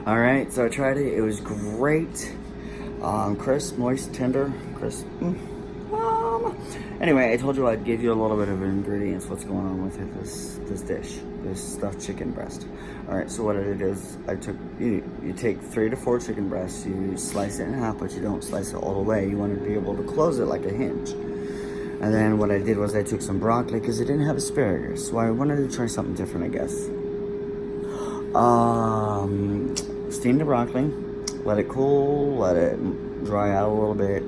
All right, so I tried it. It was great. Crisp, moist, tender, crisp. Anyway, I told you I'd give you a little bit of ingredients, what's going on with it, this dish, this stuffed chicken breast. All right, so what I did is you take 3 to 4 chicken breasts, you slice it in half, but you don't slice it all the way. You want to be able to close it like a hinge. And then what I did was I took some broccoli because it didn't have asparagus, so I wanted to try something different, I guess. Steam the broccoli, let it cool, let it dry out a little bit,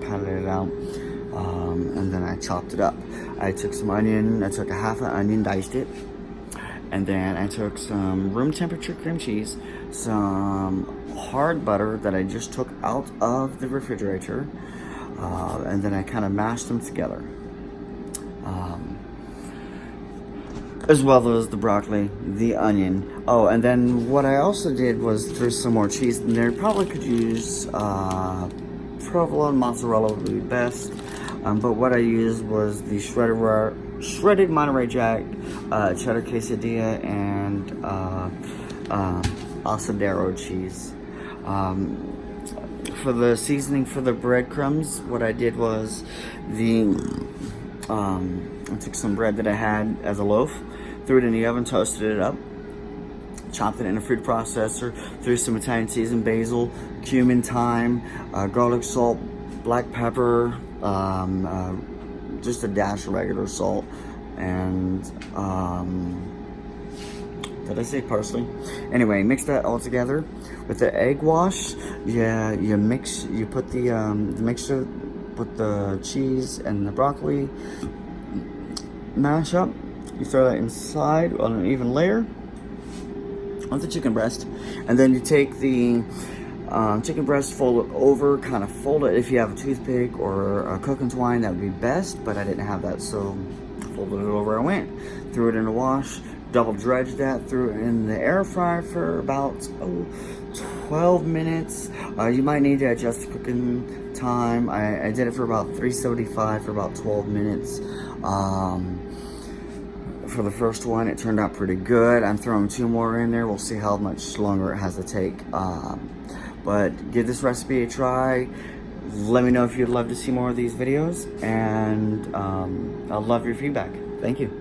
patted it out, and then I chopped it up. I took some onion, I took a half an onion, diced it, and then I took some room temperature cream cheese, some hard butter that I just took out of the refrigerator, and then I kind of mashed them together. As well as the broccoli, the onion. Oh, and then what I also did was threw some more cheese in there. Probably could use provolone, mozzarella would be best. But what I used was the shredded Monterey Jack, cheddar quesadilla, and asadero cheese. For the seasoning for the breadcrumbs, what I did was I took some bread that I had as a loaf, threw it in the oven, toasted it up, chopped it in a food processor, threw some Italian seasoned basil, cumin, thyme, garlic salt, black pepper, just a dash of regular salt, and did I say parsley? Anyway, mix that all together with the egg wash. Yeah, you put the mixture, put the cheese and the broccoli, mash up. You throw that inside on an even layer of the chicken breast, and then you take the chicken breast, fold it over, kind of fold it. If you have a toothpick or a cooking twine, that would be best, but I didn't have that, so folded it over. I went, threw it in the wash, double dredged that, threw it in the air fryer for about 12 minutes. You might need to adjust the cooking time. I did it for about 375 for about 12 minutes. For the first one, it turned out pretty good. I'm throwing 2 more in there. We'll see how much longer it has to take. But give this recipe a try. Let me know if you'd love to see more of these videos, and I'll love your feedback. Thank you.